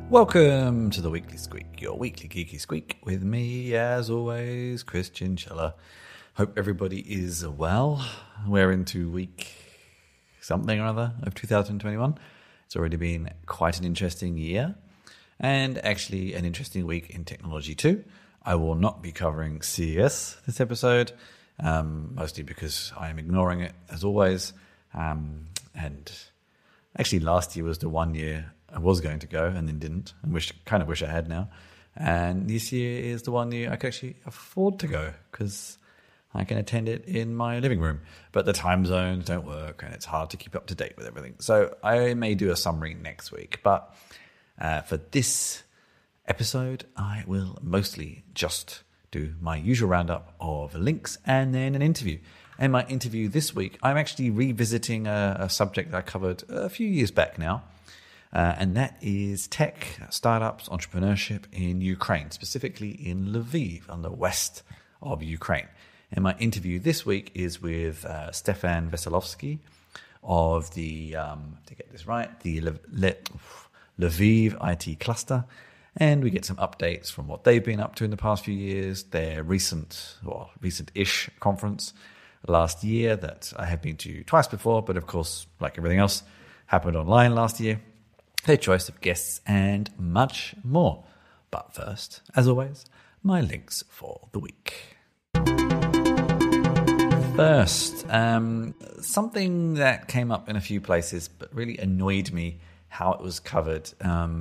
Welcome to the Weekly Squeak, your weekly geeky squeak with me, as always, Christian Scheller. Hope everybody is well. We're into week something or other of 2021. It's already been quite an interesting year and actually an interesting week in technology too. I will not be covering CES this episode, mostly because I am ignoring it as always. And actually last year was the one year I was going to go and then didn't, and wish I had now. And this year is the one year I can actually afford to go because I can attend it in my living room. But the time zones don't work and it's hard to keep up to date with everything. So I may do a summary next week. But for this episode, I will mostly just do my usual roundup of links and then an interview. And my interview this week, I'm actually revisiting a subject that I covered a few years back now. And that is tech, startups, entrepreneurship in Ukraine, specifically in Lviv, on the west of Ukraine. And my interview this week is with Stepan Veselovskyi of the, to get this right, the Lviv IT Cluster. And we get some updates from what they've been up to in the past few years, their recent-ish conference last year that I have been to twice before, but of course, like everything else, happened online last year. Their choice of guests, and much more. But first, as always, my links for the week. First, something that came up in a few places, but really annoyed me how it was covered.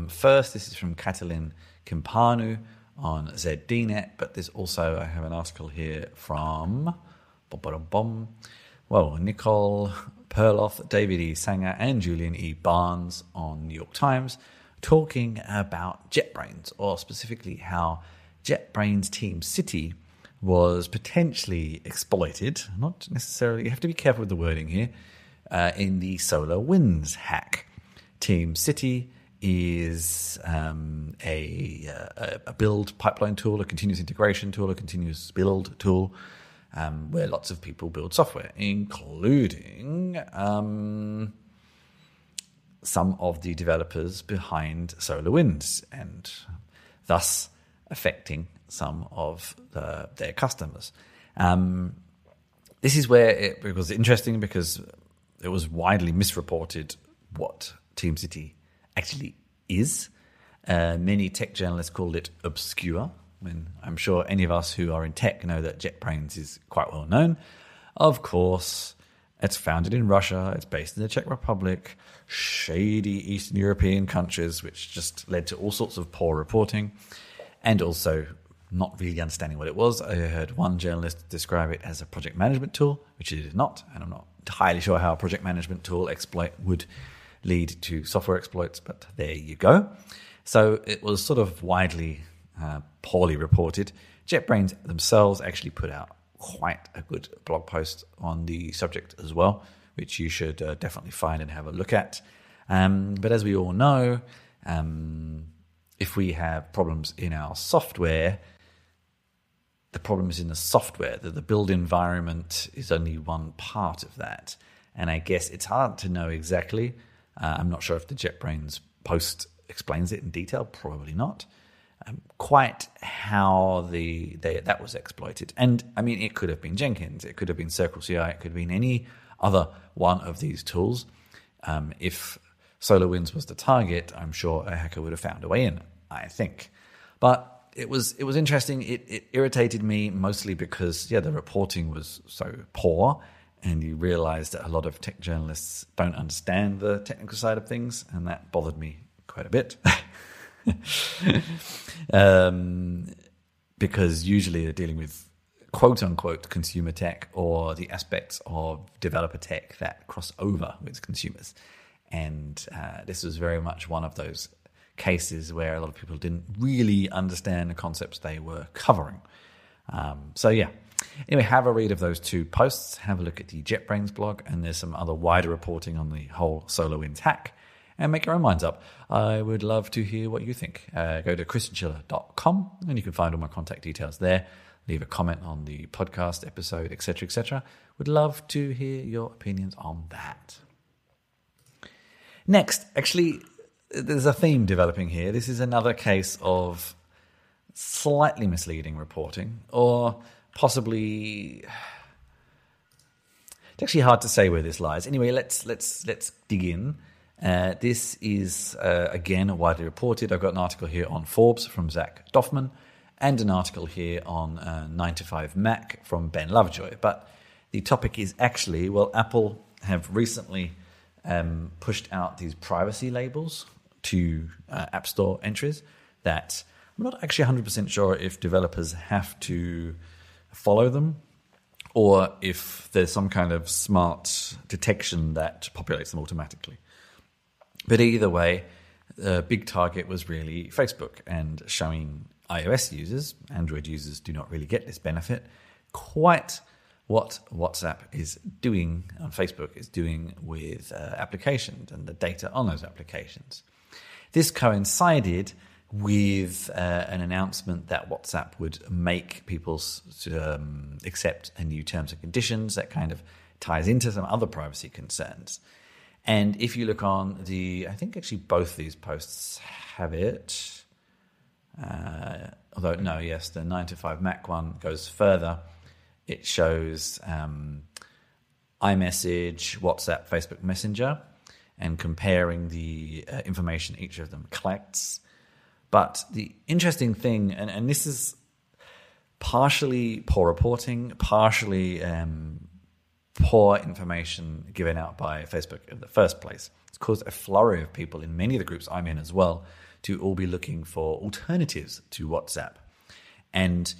First, this is from Catalin Cimpanu on ZDNet, but there's also, I have an article here from Nicole Perloff, David E. Sanger, and Julian E. Barnes on New York Times, talking about JetBrains, or specifically how JetBrains Team City was potentially exploited, not necessarily, you have to be careful with the wording here, in the SolarWinds hack. Team City is a build pipeline tool, a continuous integration tool, a continuous build tool, where lots of people build software, including some of the developers behind SolarWinds, and thus affecting some of their customers. This is where it was interesting because it was widely misreported what Team City actually is. Many tech journalists called it obscure, when I'm sure any of us who are in tech know that JetBrains is quite well known. Of course, it's founded in Russia, it's based in the Czech Republic, shady Eastern European countries, which just led to all sorts of poor reporting, and also not really understanding what it was. I heard one journalist describe it as a project management tool, which it is not, and I'm not entirely sure how a project management tool exploit would lead to software exploits, but there you go. So it was sort of widely poorly reported. JetBrains themselves actually put out quite a good blog post on the subject as well, which you should definitely find and have a look at. But as we all know, if we have problems in our software, the problem is in the software. The build environment is only one part of that. And I guess it's hard to know exactly. I'm not sure if the JetBrains post explains it in detail, probably not. Quite how that was exploited. And I mean, it could have been Jenkins, it could have been CircleCI, it could have been any other one of these tools. If SolarWinds was the target, I'm sure a hacker would have found a way in, I think. But it was interesting. It irritated me mostly because, the reporting was so poor, and you realize that a lot of tech journalists don't understand the technical side of things, and that bothered me quite a bit. Because usually they're dealing with quote-unquote consumer tech or the aspects of developer tech that cross over with consumers. And this was very much one of those cases where a lot of people didn't really understand the concepts they were covering. Anyway, have a read of those two posts. Have a look at the JetBrains blog, and there's some other wider reporting on the whole SolarWinds hack. And make your own minds up. I would love to hear what you think. Go to christianschiller.com and you can find all my contact details there. Leave a comment on the podcast episode, etc., etc. Would love to hear your opinions on that. Next, actually, there's a theme developing here. This is another case of slightly misleading reporting, or possibly... It's actually hard to say where this lies. Anyway, let's dig in. This is, again, widely reported. I've got an article here on Forbes from Zach Doffman and an article here on 9to5Mac from Ben Lovejoy. But the topic is actually, well, Apple have recently pushed out these privacy labels to App Store entries that I'm not actually 100% sure if developers have to follow them or if there's some kind of smart detection that populates them automatically. But either way, the big target was really Facebook, and showing iOS users, Android users do not really get this benefit, quite what WhatsApp is doing on Facebook is doing with applications and the data on those applications. This coincided with an announcement that WhatsApp would make people accept a new terms and conditions that kind of ties into some other privacy concerns. And if you look on I think actually both these posts have it. The 9to5Mac one goes further. It shows iMessage, WhatsApp, Facebook Messenger, and comparing the information each of them collects. But the interesting thing, and this is partially poor reporting, partially poor information given out by Facebook in the first place. It's caused a flurry of people in many of the groups I'm in as well to all be looking for alternatives to WhatsApp. And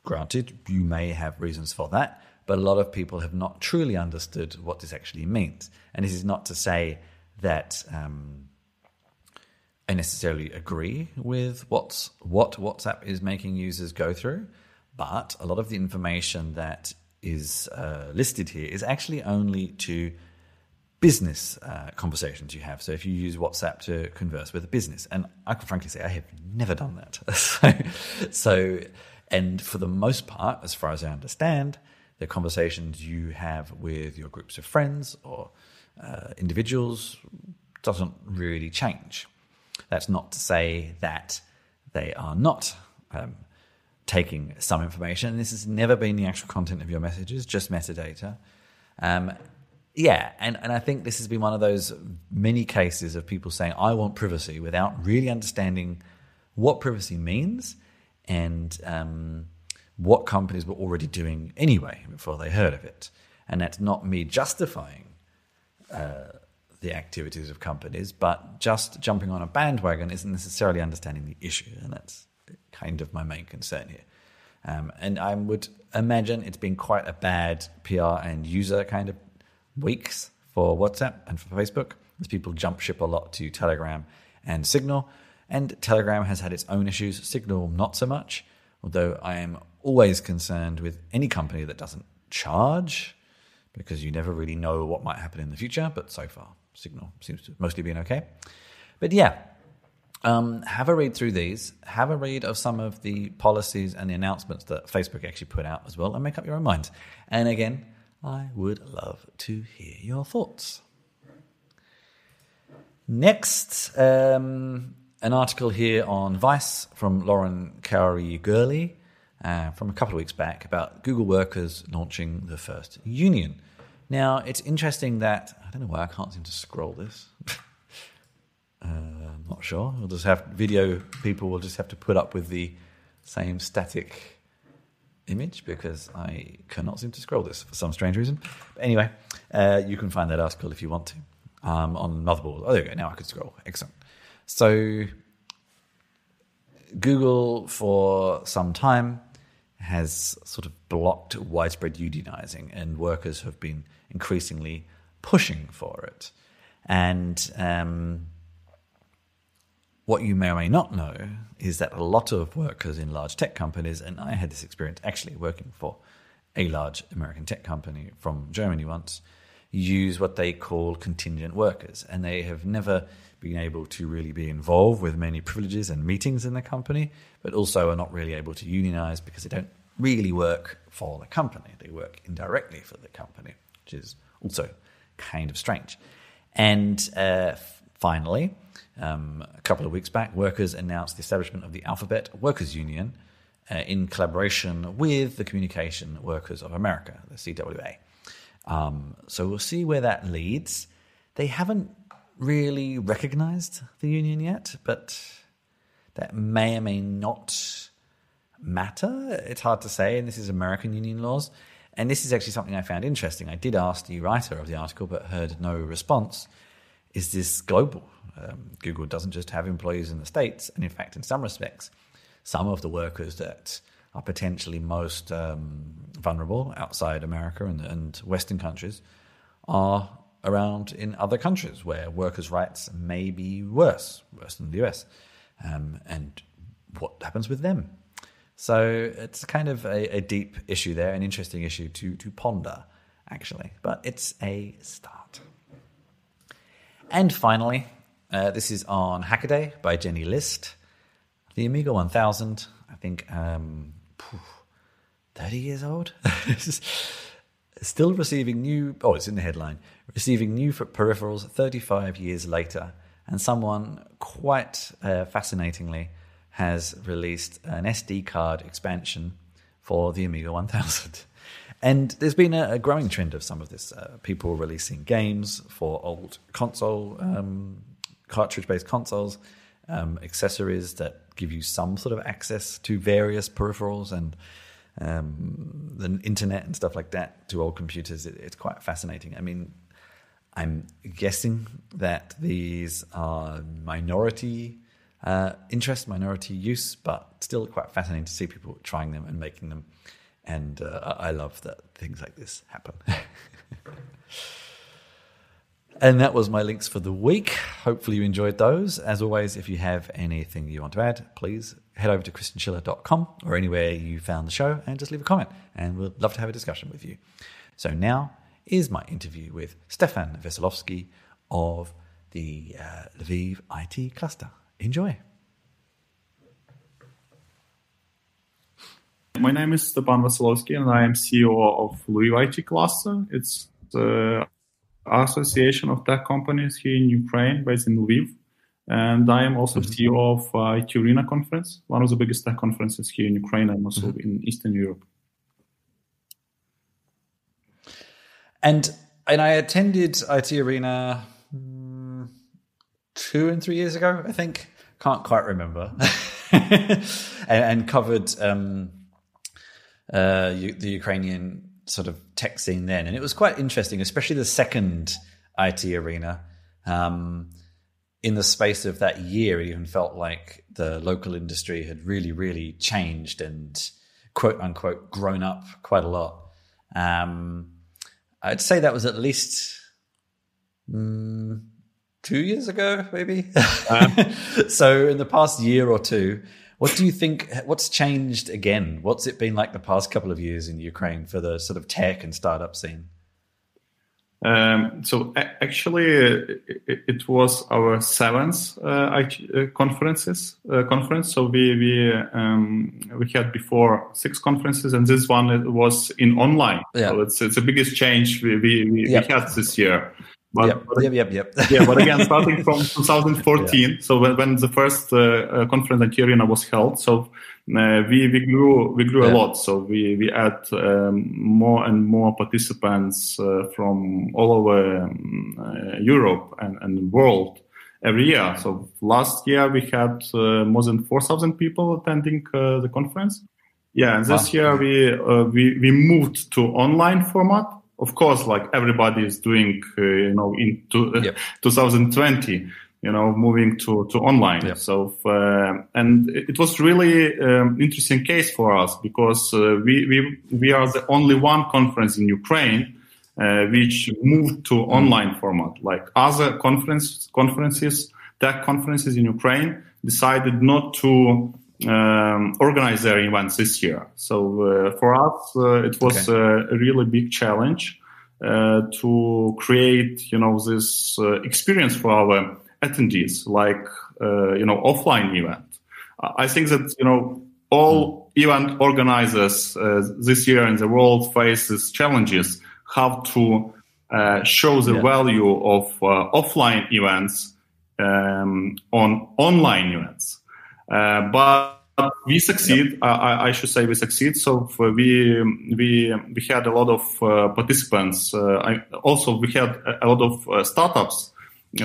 granted, you may have reasons for that, but a lot of people have not truly understood what this actually means. And this is not to say that I necessarily agree with what WhatsApp is making users go through, but a lot of the information that is listed here is actually only to business conversations you have. So if you use WhatsApp to converse with a business, and I can frankly say I have never done that. So, and for the most part, as far as I understand, the conversations you have with your groups of friends or individuals doesn't really change. That's not to say that they are not taking some information. This has never been the actual content of your messages, just metadata. And I think this has been one of those many cases of people saying, I want privacy, without really understanding what privacy means and what companies were already doing anyway before they heard of it. And that's not me justifying the activities of companies, but just jumping on a bandwagon isn't necessarily understanding the issue, and that's kind of my main concern here. And I would imagine it's been quite a bad PR and user kind of weeks for WhatsApp and for Facebook, as people jump ship a lot to Telegram and Signal. And Telegram has had its own issues, Signal not so much, although I am always concerned with any company that doesn't charge, because you never really know what might happen in the future. But so far, Signal seems to mostly be okay. But yeah, have a read through these. Have a read of some of the policies and the announcements that Facebook actually put out as well, and make up your own mind. And again, I would love to hear your thoughts. Next, an article here on Vice from Lauren Cowrie-Gurley from a couple of weeks back about Google workers launching the first union. Now, it's interesting that, I don't know why I can't seem to scroll this. I'm not sure. We'll just have video people will just have to put up with the same static image because I cannot seem to scroll this for some strange reason. But anyway, you can find that article if you want to on Motherboard. Oh, there we go. Now I can scroll. Excellent. So Google for some time has sort of blocked widespread unionizing, and workers have been increasingly pushing for it. And what you may or may not know is that a lot of workers in large tech companies, and I had this experience actually working for a large American tech company from Germany once, use what they call contingent workers. And they have never been able to really be involved with many privileges and meetings in the company, but also are not really able to unionize because they don't really work for the company. They work indirectly for the company, which is also kind of strange. And finally, a couple of weeks back, workers announced the establishment of the Alphabet Workers Union in collaboration with the Communication Workers of America, the CWA. So we'll see where that leads. They haven't really recognized the union yet, but that may or may not matter. It's hard to say, and this is American union laws. And this is actually something I found interesting. I did ask the writer of the article, but heard no response. Is this global? Google doesn't just have employees in the States, and in fact, in some respects, some of the workers that are potentially most vulnerable outside America and Western countries are around in other countries where workers' rights may be worse than the US. And what happens with them? So it's kind of a deep issue there, an interesting issue to ponder, actually. But it's a start. And finally, this is on Hackaday by Jenny List. The Amiga 1000, I think 30 years old, still receiving new, it's in the headline, receiving new peripherals 35 years later. And someone quite fascinatingly has released an SD card expansion for the Amiga 1000. And there's been a growing trend of some of this. People releasing games for old console, cartridge-based consoles, accessories that give you some sort of access to various peripherals and the internet and stuff like that to old computers. It's quite fascinating. I mean, I'm guessing that these are minority interest, minority use, but still quite fascinating to see people trying them and making them. And I love that things like this happen. And that was my links for the week. Hopefully you enjoyed those. As always, if you have anything you want to add, please head over to christianschiller.com or anywhere you found the show and just leave a comment. And we'd love to have a discussion with you. So now is my interview with Stepan Veselovskyi of the Lviv IT Cluster. Enjoy. My name is Stepan Veselovskyi, and I am CEO of Lviv IT Cluster. It's the association of tech companies here in Ukraine, based in Lviv. And I am also CEO of IT Arena conference, one of the biggest tech conferences here in Ukraine and also in Eastern Europe. And I attended IT Arena 2 and 3 years ago, I think. Can't quite remember. and covered the Ukrainian sort of tech scene then. And it was quite interesting, especially the second IT Arena. In the space of that year, it even felt like the local industry had really, really changed and quote unquote grown up quite a lot. I'd say that was at least 2 years ago, maybe. So in the past year or two, what do you think, what's changed again? What's it been like the past couple of years in Ukraine for the sort of tech and startup scene? So actually, it was our 7th conference. So we had before 6 conferences, and this one was in online. Yeah. So it's the biggest change we had this year. But, but again, starting from 2014, so when the first conference at Arena was held, so we grew a lot. So we had more and more participants from all over Europe and the world every year. So last year we had more than 4,000 people attending the conference. Yeah, and this year we moved to online format. Of course, like everybody is doing, into 2020, moving to online. Yep. So, and it was really interesting case for us because we are the only one conference in Ukraine which moved to online format. Like other conferences, tech conferences in Ukraine decided not to organize their events this year. So for us, it was a really big challenge to create, this experience for our attendees, like offline event. I think that all event organizers this year in the world face these challenges: how to show the value of offline events on online events. But we succeed. I should say we succeed. So we had a lot of participants. Also, we had a lot of startups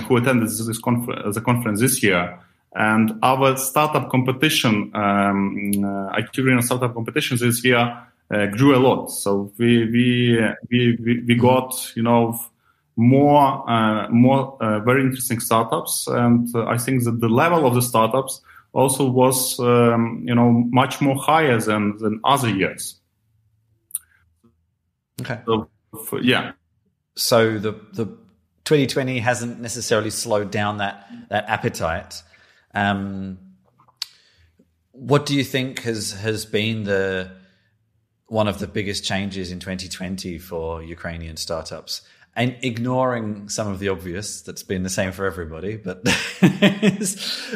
who attended the conference this year. And our startup competition, Ukrainian startup competition this year grew a lot. So we got, more very interesting startups. And I think that the level of the startups also was, much more higher than other years. Okay. So, yeah. So the 2020 hasn't necessarily slowed down that appetite. What do you think has been one of the biggest changes in 2020 for Ukrainian startups? And ignoring some of the obvious, that's been the same for everybody, but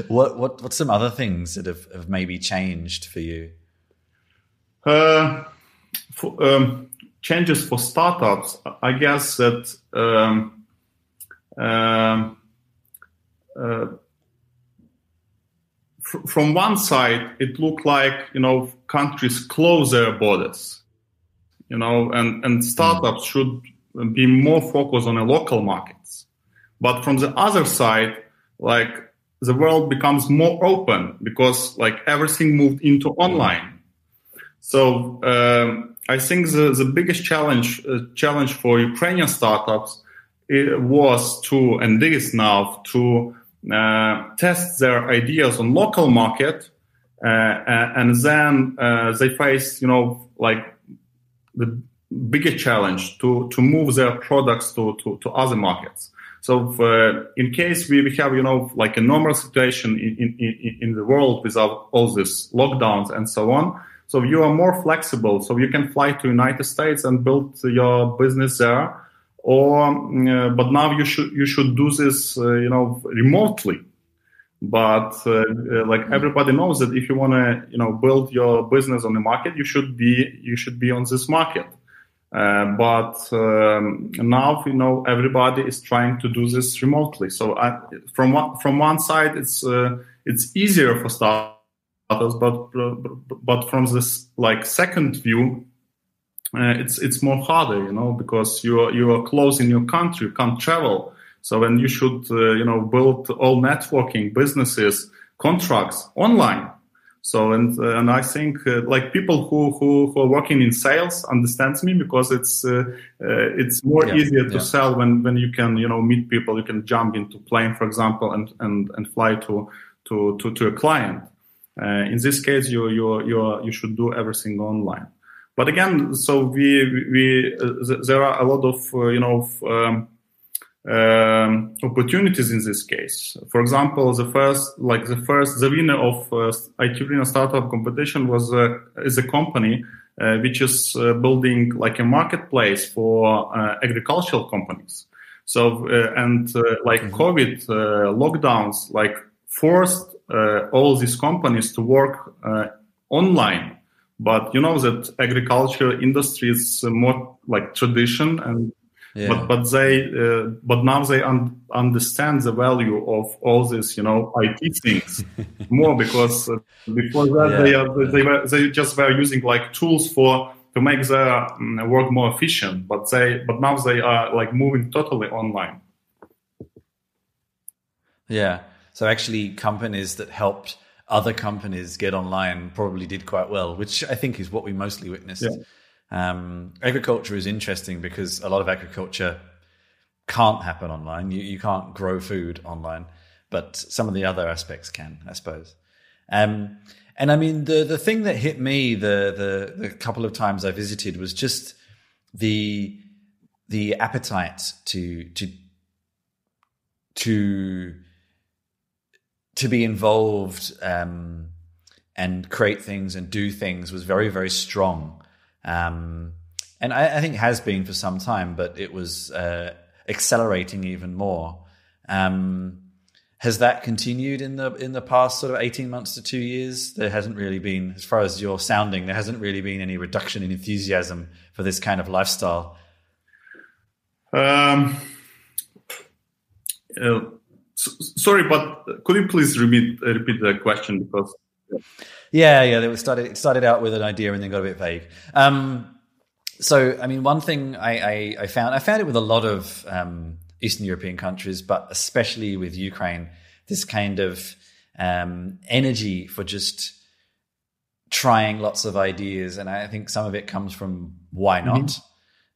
what's some other things that have maybe changed for you? Changes for startups, I guess that from one side, it looked like, countries close their borders, and startups should be more focused on the local markets. But from the other side, like the world becomes more open because like everything moved into online. So I think the biggest challenge for Ukrainian startups was to, and is now, to test their ideas on local market, and then they face, like the bigger challenge to move their products to other markets. So in case we have, like a normal situation in the world without all these lockdowns and so on, so you are more flexible. So you can fly to United States and build your business there, but now you should do this, remotely. But like everybody knows that if you want to, build your business on the market, you should be on this market. But now, everybody is trying to do this remotely. So from one side, it's easier for startups, but from this like second view, it's more harder, because you are close in your country, you can't travel. So then you should, build all networking, businesses, contracts online. So, and I think like people who are working in sales understands me, because it's more easier to sell when you can, meet people, you can jump into plane, for example, and fly to a client. In this case, you should do everything online. But again, so there are a lot of, opportunities in this case. For example, the winner of Ukrainian Startup competition is a company which is building like a marketplace for agricultural companies. So COVID lockdowns like forced all these companies to work online. But that agriculture industry is more like tradition and. Yeah. But now they understand the value of all this, IT things more, because before that they just were using like tools to make their work more efficient. But now they are like moving totally online. Yeah. So actually, companies that helped other companies get online probably did quite well, which I think is what we mostly witnessed. Yeah. Agriculture is interesting because a lot of agriculture can't happen online. You can't grow food online, but some of the other aspects can, I suppose. And I mean, the thing that hit me the couple of times I visited was just the appetite to be involved and create things and do things was very, very strong. And I think has been for some time, but it was accelerating even more. Has that continued in the past sort of 18 months to 2 years? There hasn't really been, as far as you're sounding, there hasn't really been any reduction in enthusiasm for this kind of lifestyle. Sorry, but could you please repeat the question because? Yeah. It started out with an idea and then got a bit vague. So, I mean, one thing I found it with a lot of Eastern European countries, but especially with Ukraine, this kind of energy for just trying lots of ideas. And I think some of it comes from why not?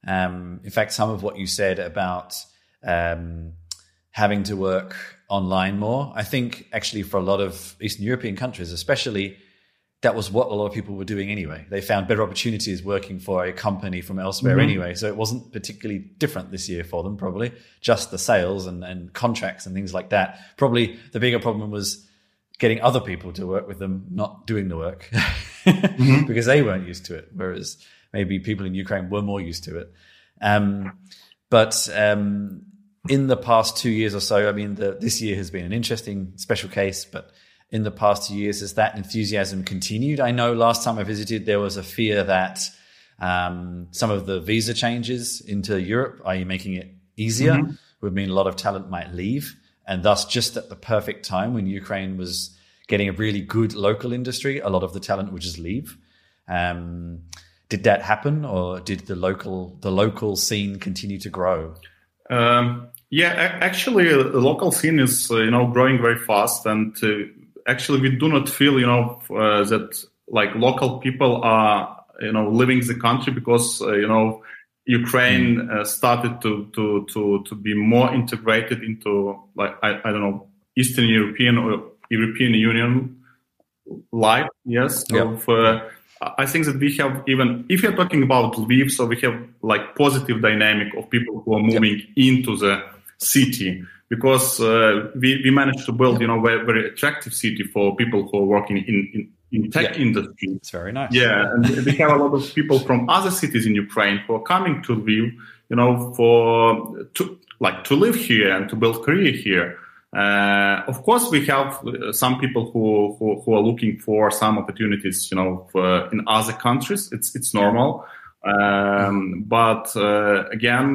In fact, some of what you said about having to work online more, I think actually for a lot of Eastern European countries, especially, that was what a lot of people were doing anyway. They found better opportunities working for a company from elsewhere anyway. So it wasn't particularly different this year for them, probably. Just the sales and contracts and things like that. Probably the bigger problem was getting other people to work with them, not doing the work because they weren't used to it. Whereas maybe people in Ukraine were more used to it. But in the past 2 years or so, I mean, this year has been an interesting special case, but in the past 2 years, has that enthusiasm continued? I know last time I visited, there was a fear that some of the visa changes into Europe, i.e. making it easier, would mean a lot of talent might leave. And thus, just at the perfect time when Ukraine was getting a really good local industry, a lot of the talent would just leave. Did that happen, or did the local scene continue to grow? Actually, the local scene is growing very fast, and actually we do not feel that like local people are leaving the country because Ukraine started to be more integrated into like I don't know, Eastern European or European Union life. Yes. So I think that we have, even if you're talking about Lviv, so we have like positive dynamic of people who are moving into the city, because we managed to build very, very attractive city for people who are working in tech industry. It's very nice. Yeah, and we have a lot of people from other cities in Ukraine who are coming to Lviv, to live here and to build career here. Of course, we have some people who are looking for some opportunities, in other countries. It's normal. But again,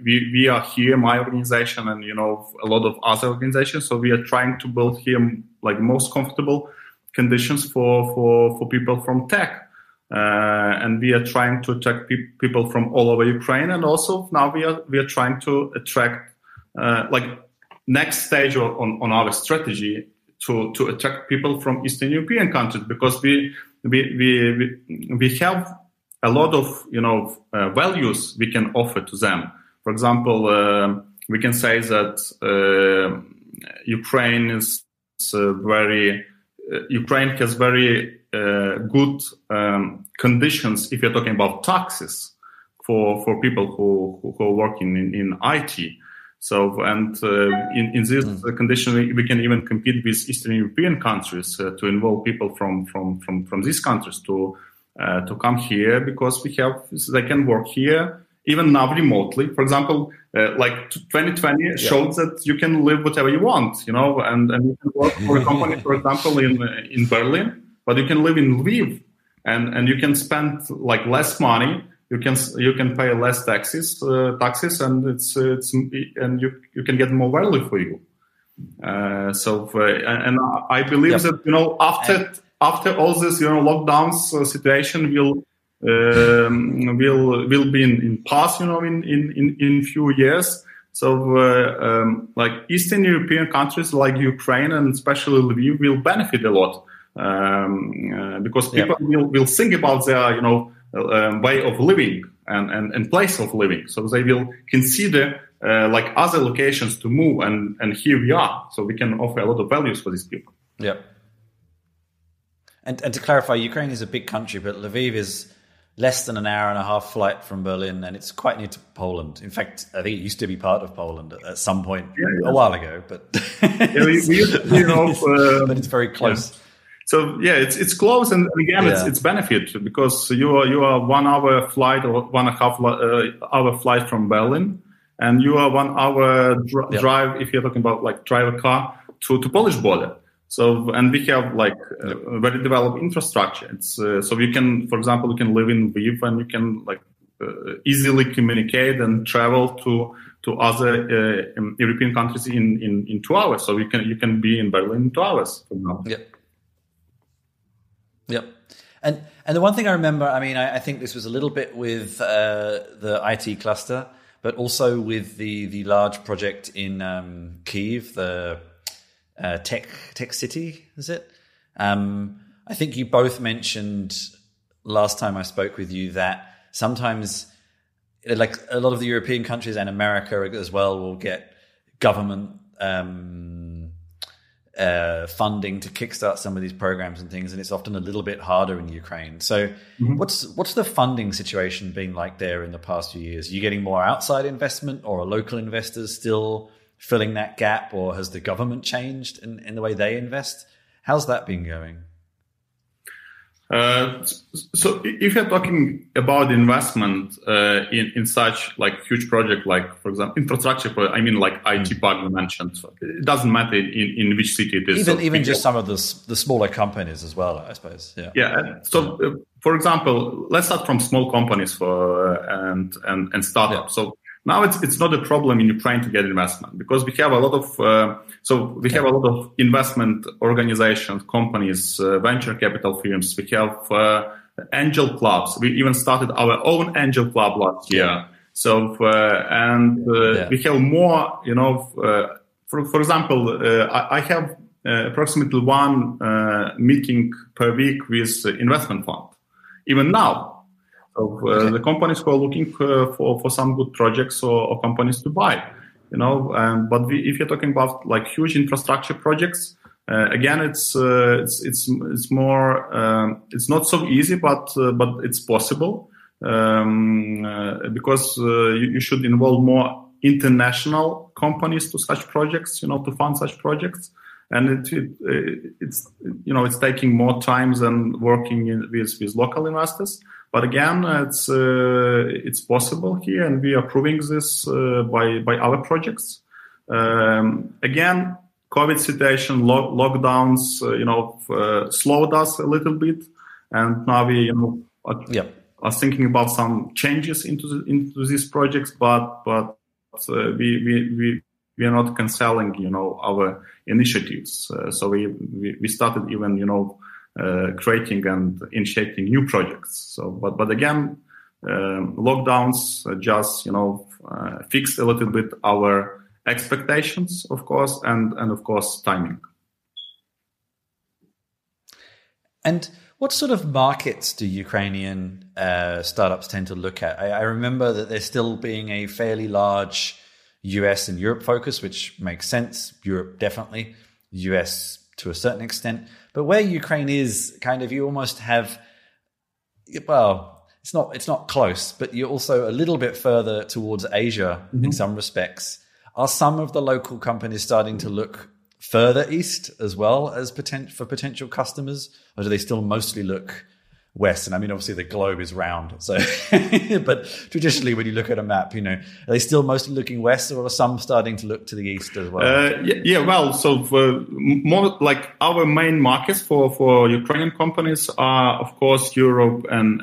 we are here, my organization, and a lot of other organizations. So we are trying to build here like most comfortable conditions for people from tech, and we are trying to attract people from all over Ukraine, and also now we are trying to attract next stage on our strategy to attract people from Eastern European countries, because we have a lot of values we can offer to them. For example, we can say that Ukraine has very good conditions if you're talking about taxes for people who are working in IT. So, and in this condition, we can even compete with Eastern European countries to involve people from these countries to come here, because they can work here even now remotely. For example, like 2020 showed that you can live whatever you want, and you can work for a company, for example, in Berlin, but you can live in Lviv, and you can spend like less money. You can pay less taxes, and and you can get more value for you. And I believe that after all this lockdowns situation will be in past in few years. So like Eastern European countries like Ukraine and especially Lviv will benefit a lot, because people will think about their way of living and place of living. So they will consider like other locations to move, and here we are. So we can offer a lot of values for these people. Yeah. And to clarify, Ukraine is a big country, but Lviv is less than an hour and a half flight from Berlin, and it's quite near to Poland. In fact, I think it used to be part of Poland at some point a while ago, but but it's very close. Yeah. So it's close, and again it's benefit, because you are 1 hour flight or 1.5 hour flight from Berlin, and you are 1 hour drive if you're talking about like drive a car to Polish border. So, and we have like very developed infrastructure. It's so you can, for example, you can live in Lviv, and you can like easily communicate and travel to other European countries in 2 hours. So you can be in Berlin in 2 hours. For example. Yep. And the one thing I remember, I mean, I think this was a little bit with the IT cluster, but also with the large project in Kyiv, the tech city, is it? I think you both mentioned last time I spoke with you that sometimes, like a lot of the European countries and America as well, will get government funding to kickstart some of these programs and things, and it's often a little bit harder in Ukraine. So, what's the funding situation been like there in the past few years? Are you getting more outside investment, or are local investors still filling that gap, or has the government changed in the way they invest? How's that been going? So if you're talking about investment in such like huge project, like for example infrastructure, I mean like IT park you mentioned, so it doesn't matter in which city it is. Even just some of the smaller companies as well, I suppose. Yeah. So for example, let's start from small companies and startups. Yeah. So now it's not a problem in Ukraine to get investment because we have a lot of investment organizations, companies, venture capital firms. We have angel clubs. We even started our own angel club last year. Yeah. So we have more. For example, I have approximately one meeting per week with investment fund. Even now. The companies who are looking for some good projects or companies to buy, but if you're talking about like huge infrastructure projects, again, it's more, it's not so easy, but it's possible, because you should involve more international companies to such projects, to fund such projects. And it's taking more time than working with local investors. But again, it's possible here, and we are proving this by our projects. Again, COVID situation, lockdowns, slowed us a little bit, and now we are thinking about some changes into these projects. But we are not canceling, our initiatives. So we started even, creating and initiating new projects. So, but again, lockdowns just, fixed a little bit our expectations, of course, and of course, timing. And what sort of markets do Ukrainian startups tend to look at? I remember that there's still being a fairly large US and Europe focus, which makes sense. Europe, definitely. US to a certain extent. But where Ukraine is, kind of, you almost have, well, it's not close, but you're also a little bit further towards Asia in some respects. Are some of the local companies starting to look further east as well as for potential customers? Or do they still mostly look west? And I mean, obviously the globe is round. So, but traditionally when you look at a map, are they still mostly looking west, or are some starting to look to the east as well? Well, so more like our main markets for Ukrainian companies are, of course, Europe and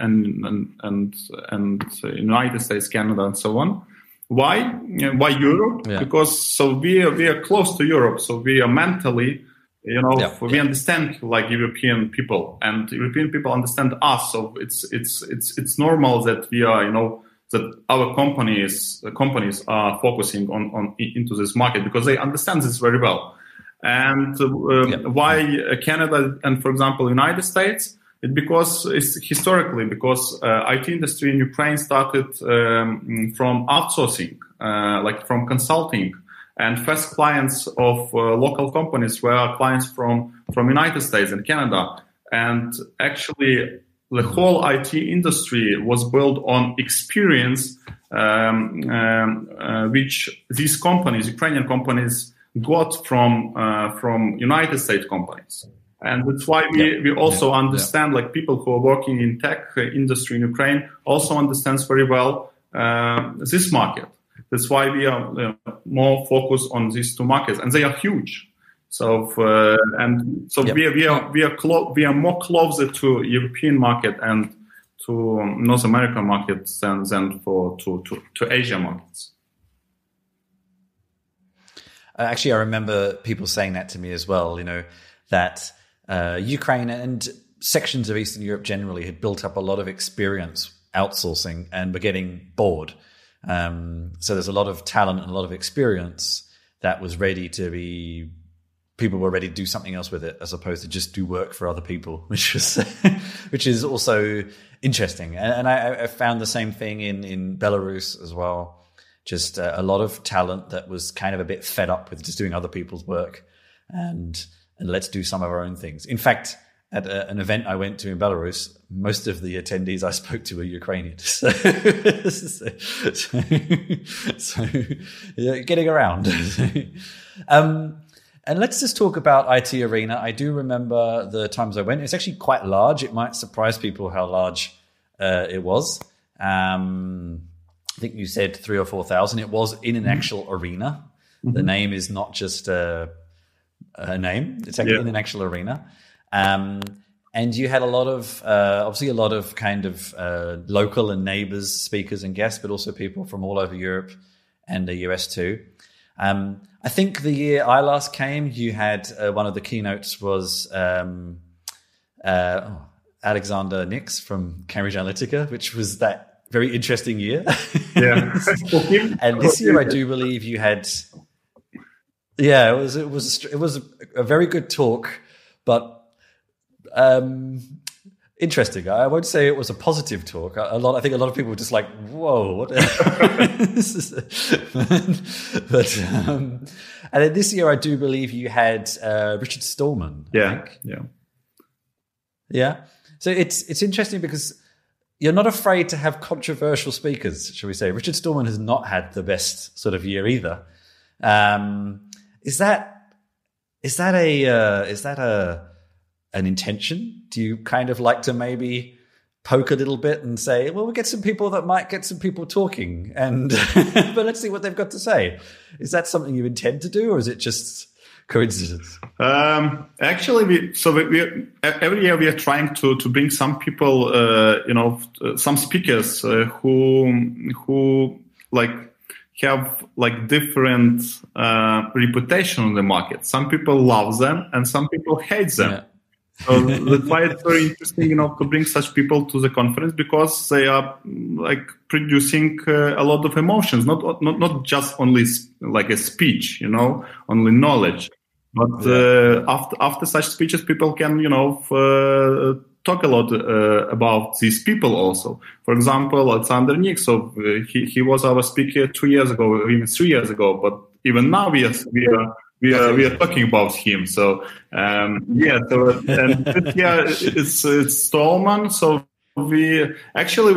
United States, Canada, and so on. Why Europe? Yeah. Because we are close to Europe, so we are mentally, we understand like European people, and European people understand us. So it's normal that we are, that our companies are focusing on into this market because they understand this very well. And why Canada and, for example, United States? It's historically because IT industry in Ukraine started from outsourcing, like from consulting, and first clients of local companies were clients from United States and Canada. And actually, the whole IT industry was built on experience, which these companies, Ukrainian companies, got from United States companies. And that's why we also understand, like people who are working in tech industry in Ukraine also understands very well this market. That's why we are more focused on these two markets, and they are huge. So we are more closer to European market and North American markets than to Asia markets. Actually, I remember people saying that to me as well, that Ukraine and sections of Eastern Europe generally had built up a lot of experience outsourcing and were getting bored. So there's a lot of talent and a lot of experience that was ready to be, people were ready to do something else with it as opposed to just do work for other people, which is also interesting. And I found the same thing in Belarus as well. Just a lot of talent that was kind of a bit fed up with just doing other people's work and let's do some of our own things. In fact, at an event I went to in Belarus, most of the attendees I spoke to were Ukrainian. So yeah, getting around. And let's just talk about IT Arena. I do remember the times I went. It's actually quite large. It might surprise people how large it was. I think you said 3,000 or 4,000. It was in an actual arena. Mm-hmm. The name is not just a name. It's actually in an actual arena. And you had a lot of, obviously a lot of kind of local and neighbors, speakers and guests, but also people from all over Europe and the US too. I think the year I last came, you had one of the keynotes was Alexander Nix from Cambridge Analytica, which was that very interesting year. Yeah. And this year, I do believe you had. Yeah, it was a very good talk, but interesting. I won't say it was a positive talk. I think a lot of people were just like, "Whoa, what?" But and then this year, I do believe you had Richard Stallman. Yeah. So it's interesting because you're not afraid to have controversial speakers, shall we say? Richard Stallman has not had the best sort of year either. Is that an intention? Do you kind of like to maybe poke a little bit and say, well, we'll get some people that might get some people talking, and but let's see what they've got to say. Is that something you intend to do, or is it just coincidence? Actually, we every year we are trying to bring some people, some speakers who like have like different reputation on the market. Some people love them and some people hate them. Yeah. So that's why it's very interesting, to bring such people to the conference, because they are like producing a lot of emotions, not just only like a speech, only knowledge, but after such speeches, people can, talk a lot about these people also. For example, Alexander Nik, so he was our speaker 2 years ago, or even 3 years ago, but even now we are talking about him. So and this year it's Stallman. So with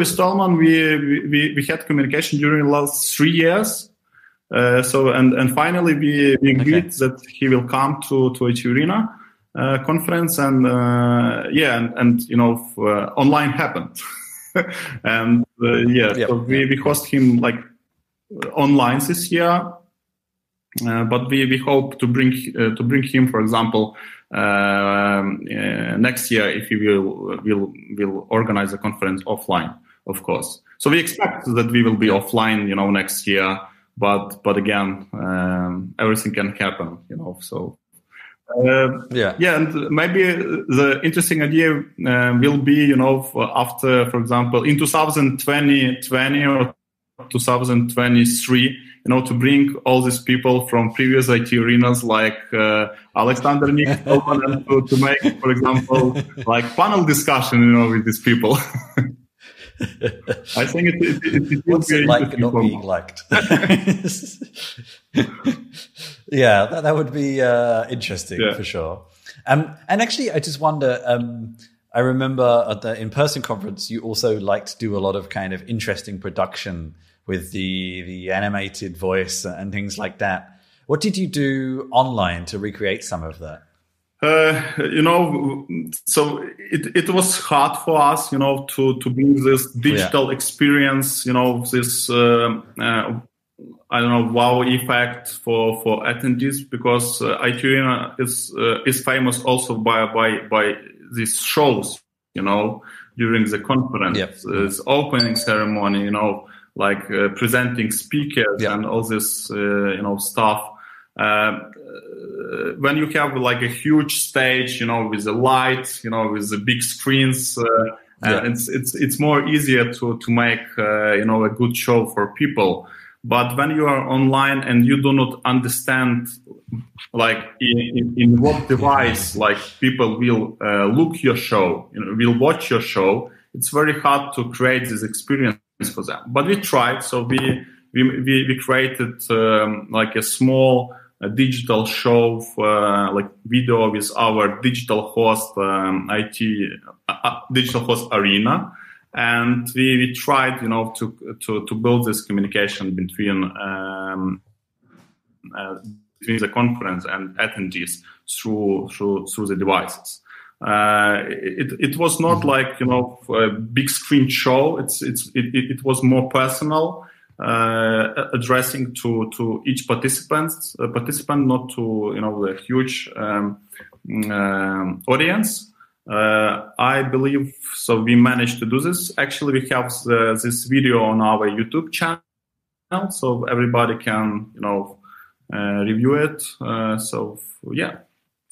Stallman we had communication during the last 3 years. And finally we agreed that he will come to IT Arena conference, and online happened. And so we host him like online this year. But we hope to bring him, for example, next year if we will organize a conference offline, of course. So we expect that we will be offline, next year. But again, everything can happen, So and maybe the interesting idea will be, after, for example, in 2020 or 2023. To bring all these people from previous IT arenas like Alexander Nik, and to make, for example, like panel discussion, with these people. I think it What's it like not being liked? Yeah, that would be interesting for sure. And actually, I just wonder. I remember at the in-person conference, you also liked to do a lot of kind of interesting production with the animated voice and things like that. What did you do online to recreate some of that? So it was hard for us, to bring this digital experience, this, wow effect for attendees, because IT Arena is famous also by these shows, during the conference. This opening ceremony, like presenting speakers and all this, stuff. When you have like a huge stage, with the lights, with the big screens, it's more easier to make, a good show for people. But when you are online and you do not understand, like in what device, like people will look your show, will watch your show, it's very hard to create this experience for them. But we tried, so we created like a small digital show, like video with our digital host, digital host Arena. And we tried, to build this communication between the conference and attendees through the devices. It was not like a big screen show. It was more personal, addressing to each participant, not to the huge audience. I believe so. We managed to do this. Actually, we have this video on our YouTube channel, so everybody can review it. So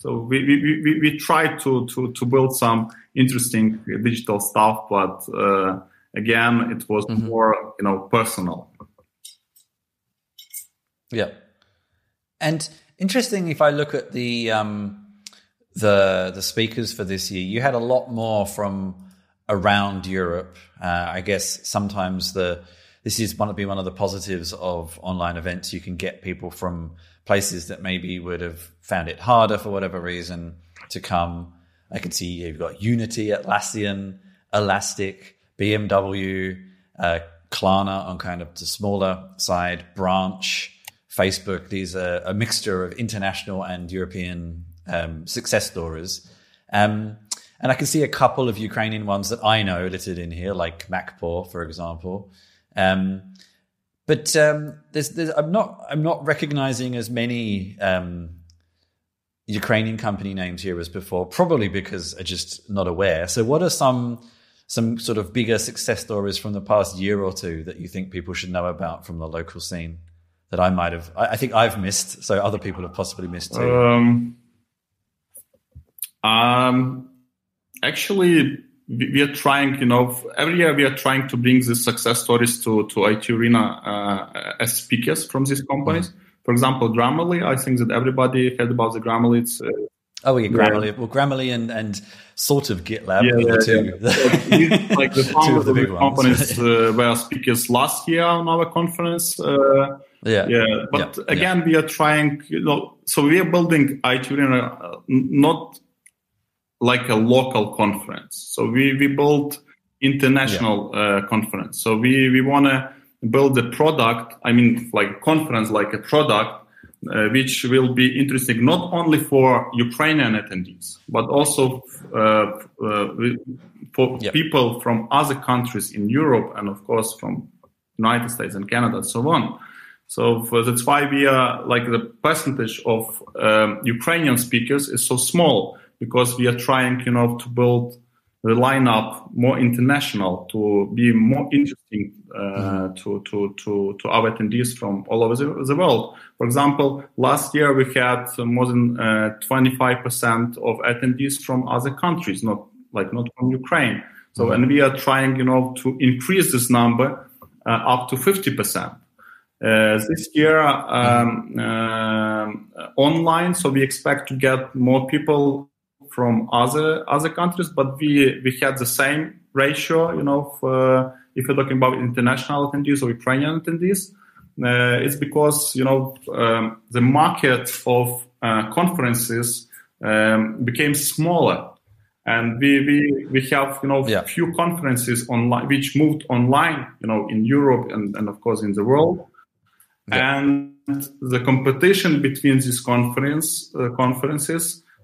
we tried to build some interesting digital stuff, but again, it was more personal. Yeah, and interesting. If I look at the speakers for this year, you had a lot more from around Europe. I guess sometimes this is one of the positives of online events. You can get people from places that maybe would have found it harder for whatever reason to come. I can see you've got Unity, Atlassian, Elastic, BMW, Klarna on kind of the smaller side, Branch, Facebook. These are a mixture of international and European success stories. And I can see a couple of Ukrainian ones that I know listed in here, like MacPaw, for example. But I'm not recognizing as many Ukrainian company names here as before, probably because I'm just not aware. So what are some sort of bigger success stories from the past year or two that you think people should know about from the local scene that I think I've missed, so other people have possibly missed too? Actually, we are trying, every year we are trying to bring these success stories to IT Arena as speakers from these companies. For example, Grammarly, I think that everybody heard about the Grammarly. It's, Grammarly. Well, Grammarly and sort of GitLab are the two. Like the founders of the companies were speakers last year on our conference. But again, we are trying, so we are building IT Arena not like a local conference. So we build international conference. So we want to build a product, like conference, like a product, which will be interesting not only for Ukrainian attendees, but also for people from other countries in Europe and of course from United States and Canada and so on. So that's why we are like the percentage of Ukrainian speakers is so small, because we are trying, to build the lineup more international, to be more interesting to our attendees from all over the world. For example, last year we had more than 25% of attendees from other countries, not from Ukraine. So, and we are trying, to increase this number up to 50%. This year online, so we expect to get more people from other countries, but we had the same ratio, if you're talking about international attendees or Ukrainian attendees. It's because, the market of conferences became smaller. And we have, few conferences online, which moved online, in Europe and of course in the world. Yeah. And the competition between these conferences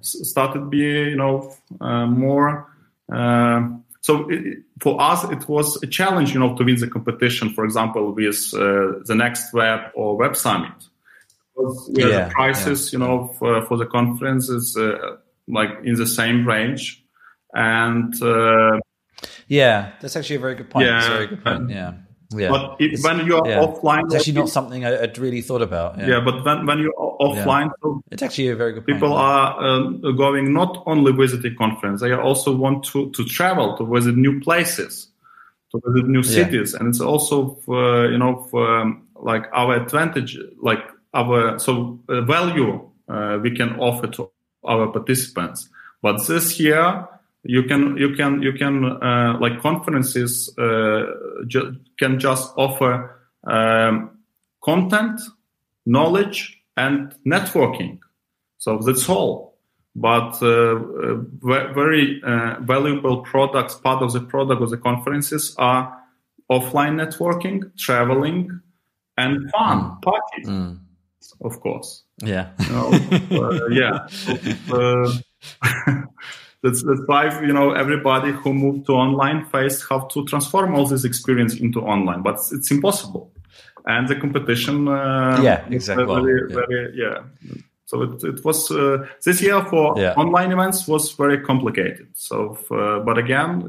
started to be, more. For us, it was a challenge, to win the competition. For example, with the Next Web or Web Summit, because the prices, for the conferences like in the same range, and Yeah, that's actually a very good point. That's a Yeah. very good point. Yeah. Yeah. But when you are offline, it's actually not something I'd really thought about. Yeah, but when you're offline, so it's actually a very good point. people are going not only visiting conference, they also want to travel, to visit new places, to visit new cities, and it's also like our advantage, like our value we can offer to our participants. But this year, you can like conferences can just offer content, knowledge, and networking. So that's all. But very valuable products, part of the product of the conferences are offline networking, traveling, and fun parties, of course. Yeah. That's why everybody who moved to online have to transform all this experience into online, but it's impossible, and the competition. Exactly. So it was this year for online events was very complicated. So, but again,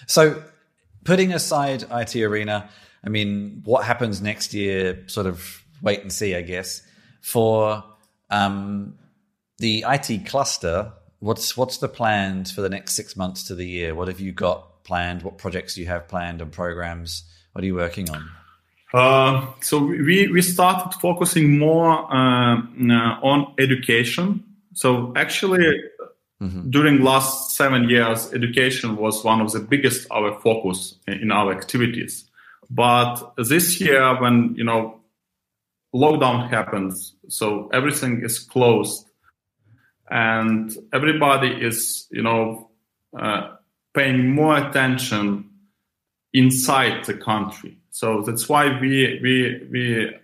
So, putting aside IT Arena, I mean, what happens next year? Sort of wait and see, I guess. For the IT cluster, what's the plans for the next 6 months to the year? What have you got planned? What projects do you have planned and programs? What are you working on? So we started focusing more on education. So actually, during last 7 years, education was one of the biggest our focus in our activities. But this year, when lockdown happens, so everything is closed, and everybody is paying more attention inside the country. So that's why we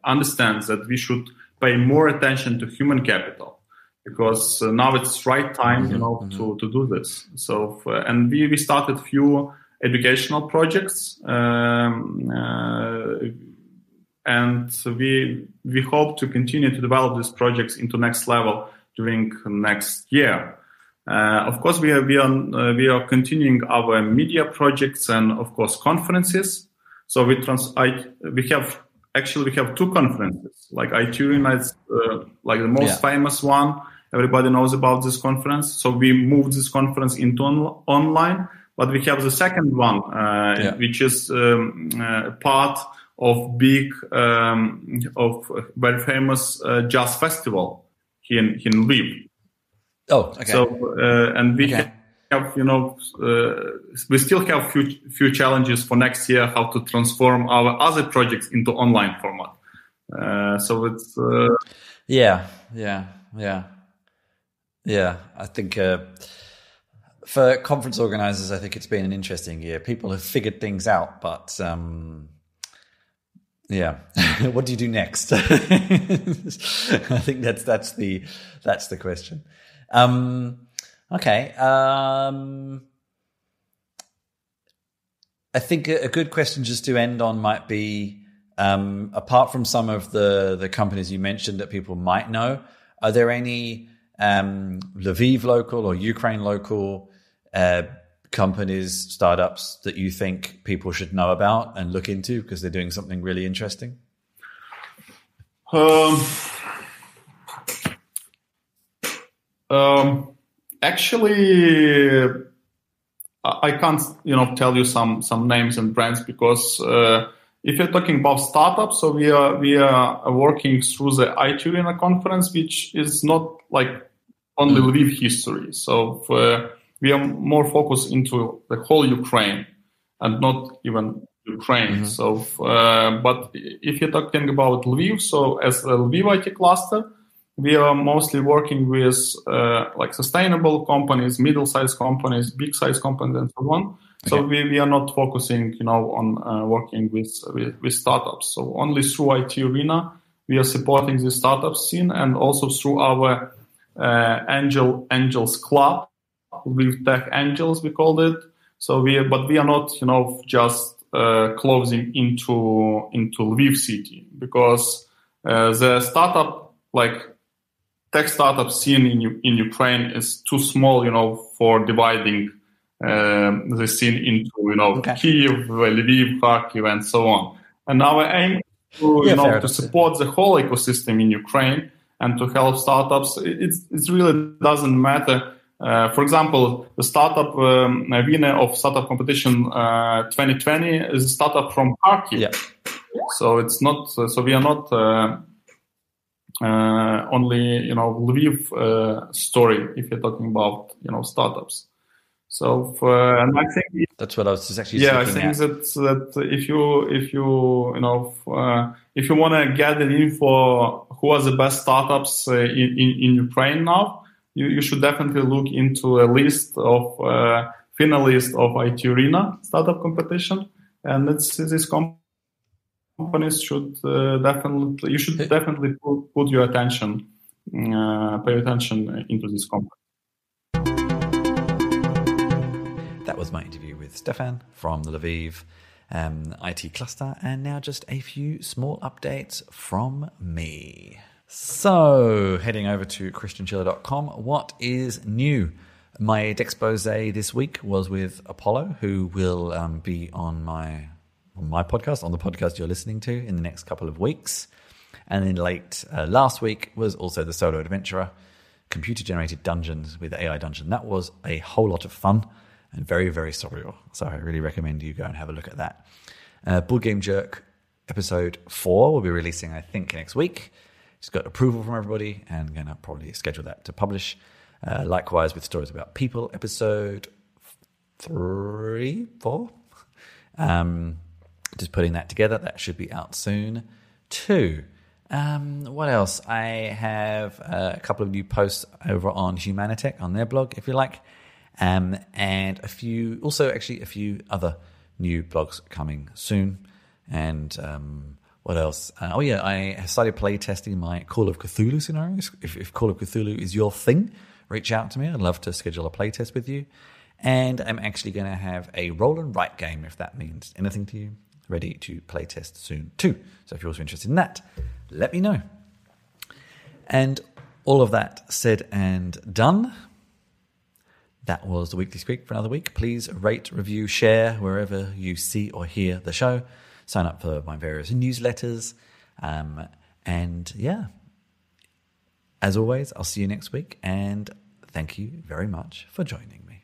understand that we should pay more attention to human capital, because now it's right time to do this. So and we started few educational projects, and we hope to continue to develop these projects into next level during next year. Of course, we are continuing our media projects and of course conferences. So we have two conferences. Like IT Arena is like the most famous one. Everybody knows about this conference. So we moved this conference into online. But we have the second one, which is part of of very famous jazz festival here in Lviv. Oh, okay. So and we have we still have few challenges for next year, how to transform our other projects into online format. So it's I think for conference organizers, I think it's been an interesting year. People have figured things out, but what do you do next? I think that's the question. Okay. I think a good question just to end on might be, apart from some of the companies you mentioned that people might know, are there any Lviv local or Ukraine local companies, startups that you think people should know about and look into because they're doing something really interesting? Actually, I can't, tell you some names and brands because if you're talking about startups, so we are working through the IT Arena conference, which is not like only Lviv history. So we are more focused into the whole Ukraine and not even Ukraine. So, but if you're talking about Lviv, so as a Lviv IT cluster, we are mostly working with like sustainable companies, middle-sized companies, big-sized companies, and so on. Okay. So we are not focusing, on working with startups. So only through IT Arena we are supporting the startup scene, and also through our Angels Club, Lviv Tech Angels we called it. So we are not, just closing into Lviv city, because the startup tech startup scene in Ukraine is too small, for dividing the scene into, Kyiv, Lviv, Kharkiv, and so on. And our aim is to support the whole ecosystem in Ukraine and to help startups. It really doesn't matter. For example, the startup winner of startup competition 2020 is a startup from Kharkiv. Yeah. So it's not. So we are not only Lviv story if you're talking about startups. So and I think that's what I was just actually. Yeah, I think that if you want to get an info who are the best startups in Ukraine now, you should definitely look into a list of finalists of IT Arena startup competition, and these companies should definitely put your attention, pay attention into this company. That was my interview with Stepan from the Lviv IT Cluster, and now just a few small updates from me. So, heading over to christianchiller.com, what is new? My Dexpose this week was with Apollo, who will be on my podcast, on the podcast you're listening to in the next couple of weeks. And then late last week was also the Solo Adventurer, computer-generated dungeons with AI Dungeon. That was a whole lot of fun and very, very surreal. So I really recommend you go and have a look at that. Board Game Jerk episode 4 will be releasing, I think, next week. Just got approval from everybody and going to probably schedule that to publish. Likewise with Stories About People, episode 3, 4. Just putting that together. That should be out soon too. What else? I have a couple of new posts over on Humanitech on their blog, if you like. And a few other new blogs coming soon. And what else? I have started play testing my Call of Cthulhu scenarios. If Call of Cthulhu is your thing, reach out to me. I'd love to schedule a play test with you. And I'm actually going to have a roll and write game, if that means anything to you, ready to play test soon too. So if you're also interested in that, let me know. And all of that said and done, that was the Weekly Squeak for another week. Please rate, review, share wherever you see or hear the show. Sign up for my various newsletters. And yeah, as always, I'll see you next week. And thank you very much for joining me.